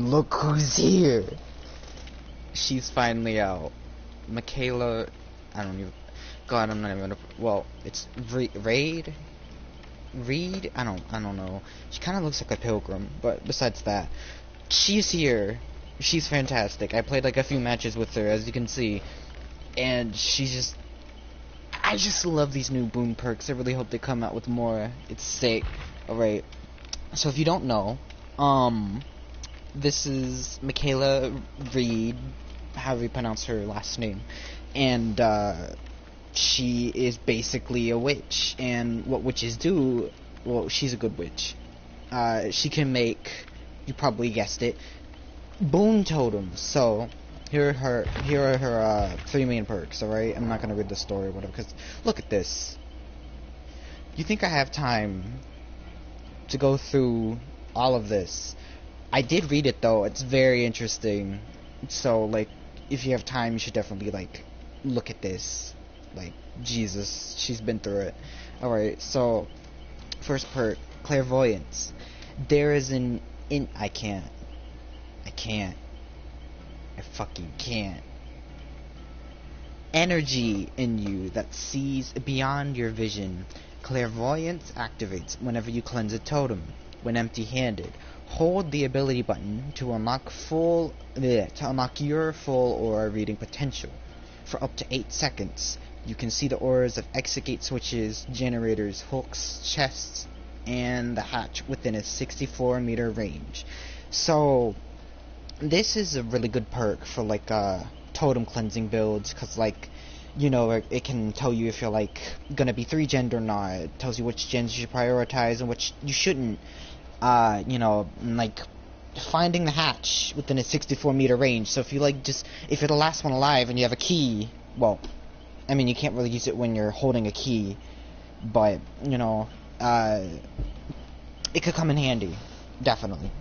look who's here. She's finally out. Michaela, I don't even, God, I'm not even gonna, well, it's Reed? I don't know. She kind of looks like a pilgrim, but besides that, she's here. She's fantastic. I played like a few matches with her, as you can see, and she's just, I just love these new Boon perks. I really hope they come out with more. It's sick. Alright, so if you don't know, this is Michaela Reed, however you pronounce her last name, and she is basically a witch, and what witches do, well, she's a good witch. She can make, you probably guessed it, Boon totems. So here are her 3 main perks. Alright, I'm not gonna read the story or whatever, because look at this. You think I have time to go through all of this? I did read it though. It's very interesting. So like, if you have time, you should definitely like look at this. Like, Jesus, she's been through it. Alright, so first perk, clairvoyance. There is an I fucking can't. Energy in you that sees beyond your vision. Clairvoyance activates whenever you cleanse a totem. When empty-handed, hold the ability button to unlock your full aura reading potential. For up to 8 seconds, you can see the auras of exit gate switches, generators, hooks, chests, and the hatch within a 64-meter range. So this is a really good perk for like totem cleansing builds, because like, you know, it can tell you if you're like gonna be 3-gen or not. It tells you which gens you should prioritize and which you shouldn't. You know, like finding the hatch within a 64-meter range. So if you like if you're the last one alive and you have a key, well, I mean, you can't really use it when you're holding a key, but you know, it could come in handy, definitely.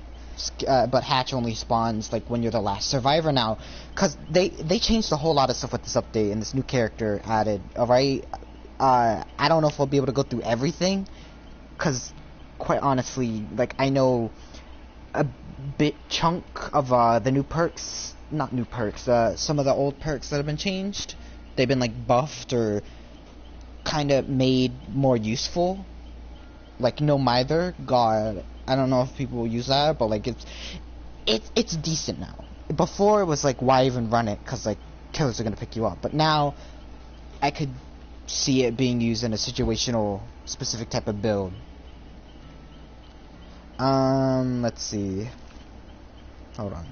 But hatch only spawns like when you're the last survivor now, cause they changed a whole lot of stuff with this update and this new character added. Alright, I don't know if I'll be able to go through everything, cause quite honestly, like I know a bit chunk of the new perks, not new perks, some of the old perks that have been changed. They've been like buffed or kind of made more useful. Like No Mither, God, I don't know if people will use that, but like it's decent now. Before it was like, why even run it? Because like killers are gonna pick you up. But now I could see it being used in a situational, specific type of build. Let's see. Hold on.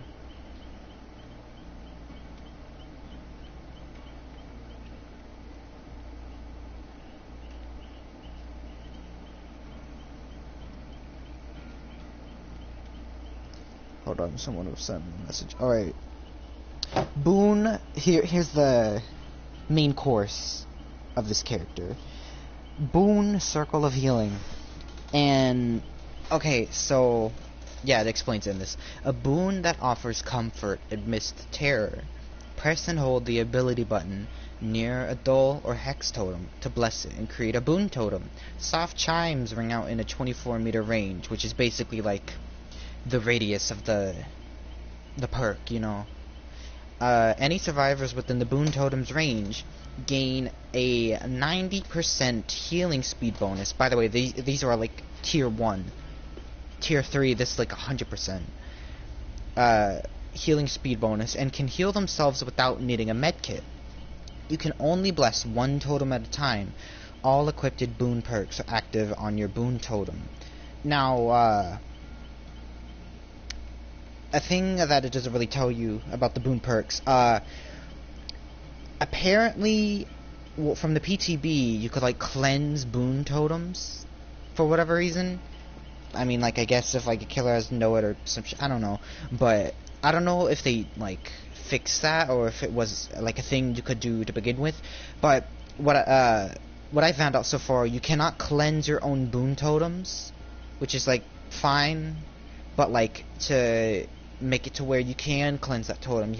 Hold on, someone will send me a message. Alright. Boon, here's the main course of this character. Boon, Circle of Healing. And, okay, so, yeah, it explains in this. A boon that offers comfort amidst terror. Press and hold the ability button near a dull or hex totem to bless it and create a boon totem. Soft chimes ring out in a 24-meter range, which is basically like the radius of the perk, you know. Any survivors within the boon totem's range gain a 90% healing speed bonus. By the way, these are like tier 1. Tier 3, this is like 100%. Healing speed bonus, and can heal themselves without needing a medkit. You can only bless one totem at a time. All equipped boon perks are active on your boon totem. Now, a thing that it doesn't really tell you about the boon perks, apparently, well, from the PTB, you could like cleanse boon totems for whatever reason. I mean, like, I guess if like a killer has know it or some I don't know, but I don't know if they like fixed that or if it was like a thing you could do to begin with. But what I found out so far, you cannot cleanse your own boon totems, which is like fine, but like to make it to where you can cleanse that totem,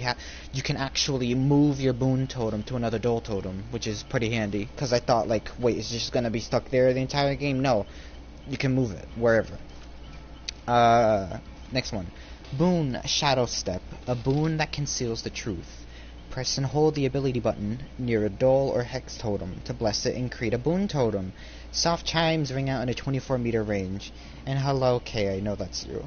you can actually move your boon totem to another dull totem, which is pretty handy. Because I thought like, wait, is it just gonna be stuck there the entire game? No, you can move it wherever. Next one, Boon Shadow Step, a boon that conceals the truth. Press and hold the ability button near a doll or hex totem to bless it and create a boon totem. Soft chimes ring out in a 24-meter range. And hello, Kay, I know that's you.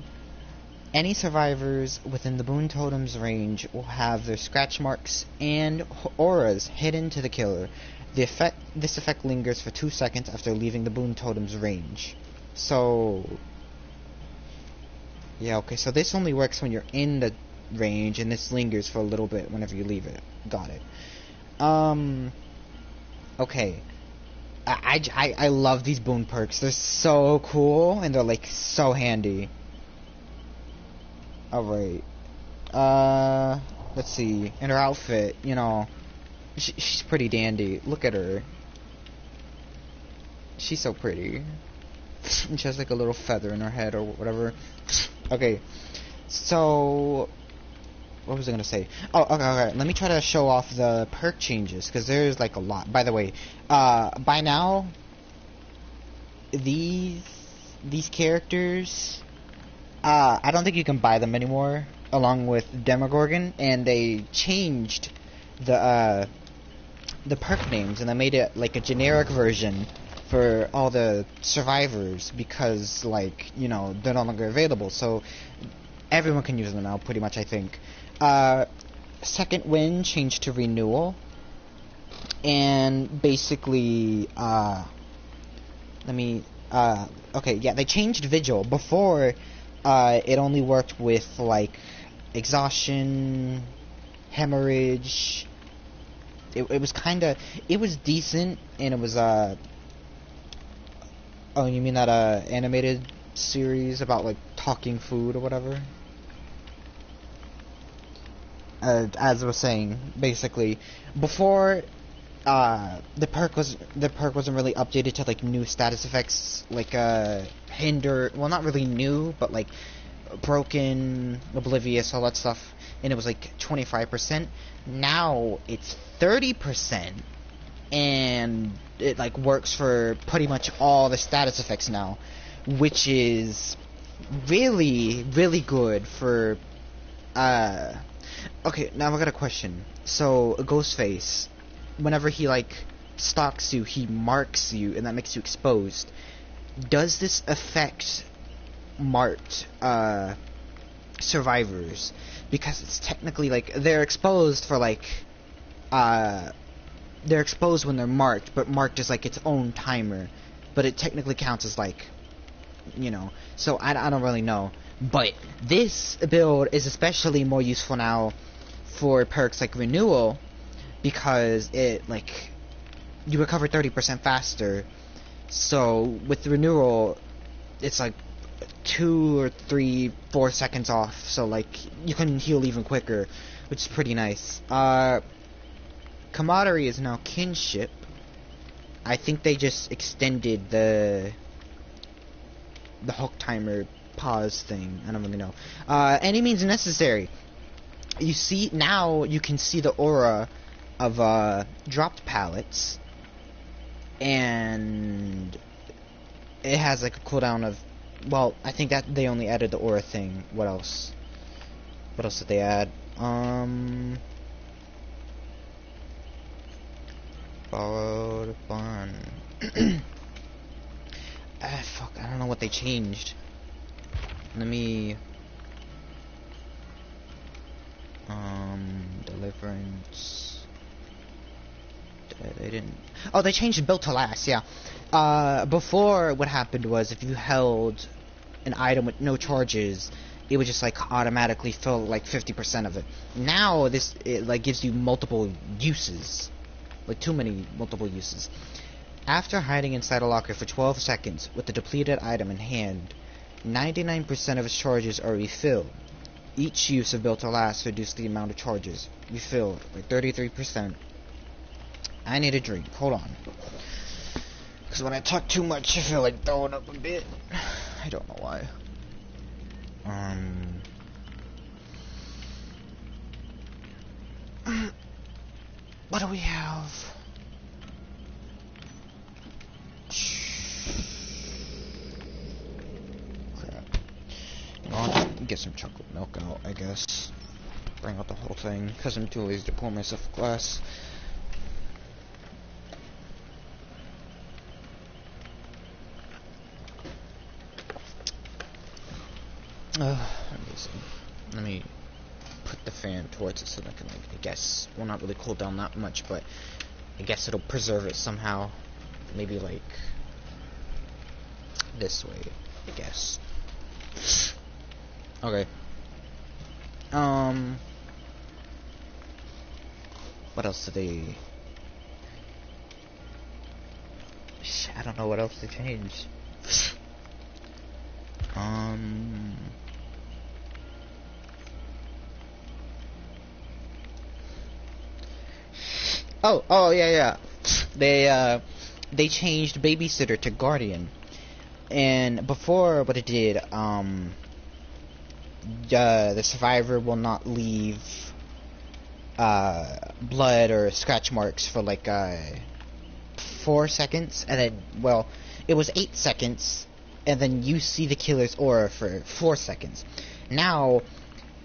Any survivors within the boon totem's range will have their scratch marks and auras hidden to the killer. This effect lingers for 2 seconds after leaving the boon totem's range. So, yeah, okay, so this only works when you're in the range, and this lingers for a little bit whenever you leave it. Got it. Okay. I love these boon perks. They're so cool, and they're, like, so handy. Alright. Let's see. And her outfit, you know, she's pretty dandy. Look at her. She's so pretty. And she has, like, a little feather in her head or whatever. Okay. So, what was I gonna say? Oh, okay. Let me try to show off the perk changes, because there's, like, a lot. By the way, by now, these characters, I don't think you can buy them anymore, along with Demogorgon, and they changed the perk names, and they made it, like, a generic version for all the survivors, because, like, you know, they're no longer available, so everyone can use them now, pretty much, I think. Second Wind changed to Renewal, and basically, okay, yeah, they changed Vigil. Before, it only worked with, like, Exhaustion, Hemorrhage. It was kinda, it was decent, and it was, oh, you mean that, animated series about, like, talking food or whatever? As I was saying, basically, before, the perk wasn't really updated to, like, new status effects, like, hinder, well, not really new, but, like, broken, oblivious, all that stuff, and it was, like, 25%. Now, it's 30%, and it, like, works for pretty much all the status effects now, which is really, really good for, okay, now I got a question. So, Ghostface, whenever he, like, stalks you, he marks you, and that makes you exposed. Does this affect marked, survivors? Because it's technically, like, they're exposed for, like, they're exposed when they're marked, but marked is, like, its own timer. But it technically counts as, like, you know, so I don't really know. But this build is especially more useful now for perks like Renewal, because it, like, you recover 30% faster. So with Renewal, it's like 2 or 3, 4 seconds off, so, like, you can heal even quicker, which is pretty nice. Camaraderie is now Kinship. I think they just extended the hook timer pause thing. I don't really know. Any means necessary. You see, now you can see the aura of dropped pallets, and it has, like, a cooldown of, well, I think that they only added the aura thing. What else? What else did they add? Borrowed fun. Fuck, I don't know what they changed. Let me... Deliverance... They didn't... Oh, they changed Built to Last, yeah. Before, what happened was, if you held an item with no charges, it would just, like, automatically fill, like, 50% of it. Now, it, like, gives you multiple uses. Like, too many multiple uses. After hiding inside a locker for 12 seconds with the depleted item in hand, 99% of its charges are refilled. Each use of Built to Last reduced the amount of charges refilled by 33%. I need a drink. Hold on. Because when I talk too much, I feel like throwing up a bit. I don't know why. What do we have? Crap. I'll get get some chocolate milk out, I guess. Bring out the whole thing, because I'm too lazy to pour myself a glass. Let me put the fan towards it so that I can, like, I guess, well, not really cool down that much, but I guess it'll preserve it somehow. Maybe, like, this way, I guess. Okay. What else did they... I don't know what else they changed. Oh, yeah. They changed babysitter to guardian. And before, what it did, the survivor will not leave, blood or scratch marks for, like, 4 seconds, and then, well, it was 8 seconds, and then you see the killer's aura for 4 seconds. Now,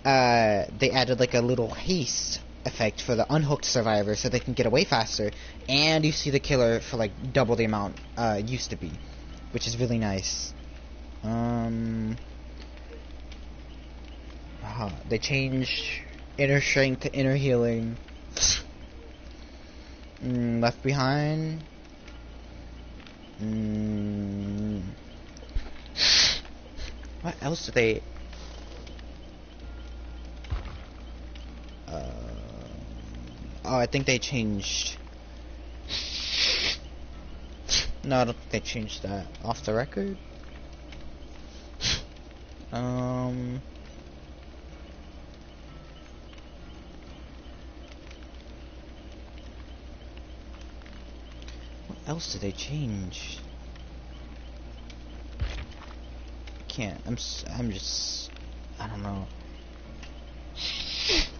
they added, like, a little haste effect for the unhooked survivor so they can get away faster, and you see the killer for, like, double the amount, used to be, which is really nice. They changed inner strength to inner healing. Left behind. What else did they... oh, I think they changed... No, I don't think they changed that. Off the record? What else did they change? I'm just... I don't know.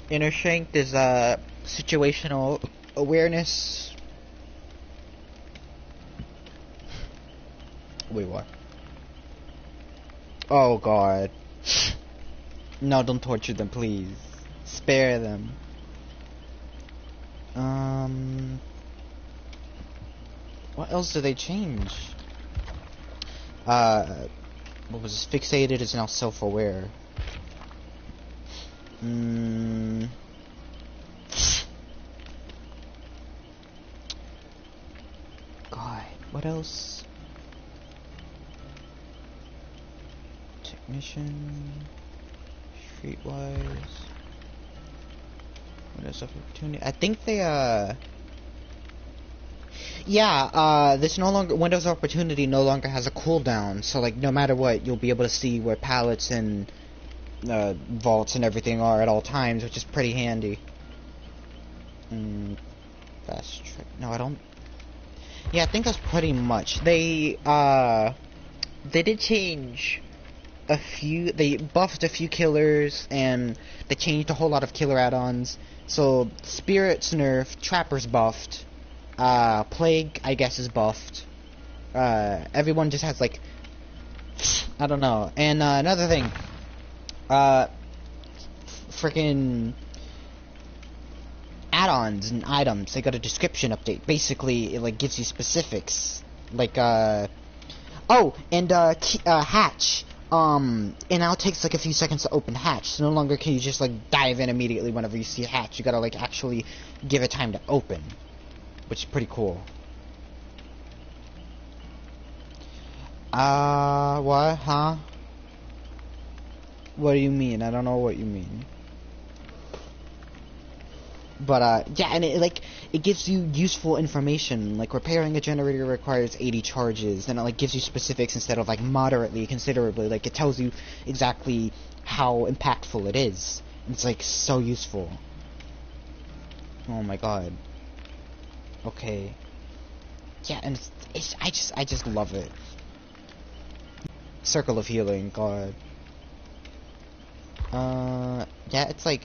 Inner strength is, situational awareness. Wait, what? Oh, God. No, don't torture them, please. Spare them. What else did they change? What was fixated is now self-aware. God, what else? Technician, streetwise. What else opportunity? I think they this no longer Windows Opportunity no longer has a cooldown, so like no matter what, you'll be able to see where pallets and vaults and everything are at all times, which is pretty handy. Fast track. No, I don't. Yeah, I think that's pretty much. They did change a few. They buffed a few killers, and they changed a whole lot of killer add-ons. So Spirit's nerfed, Trapper's buffed. Plague, I guess, is buffed. Everyone just has, like, I don't know. And, another thing, freaking add-ons and items, they got a description update. Basically, it, like, gives you specifics. Like, hatch. It now takes, like, a few seconds to open hatch. So no longer can you just, like, dive in immediately whenever you see a hatch. You gotta, like, actually give it time to open. Which is pretty cool. What? Huh? What do you mean? I don't know what you mean. But, yeah, and it gives you useful information. Like, repairing a generator requires 80 charges, and it, like, gives you specifics instead of, like, moderately, considerably. Like, it tells you exactly how impactful it is. It's, like, so useful. Oh my god. Okay. Yeah, and I just love it. Circle of Healing, god. Yeah, it's like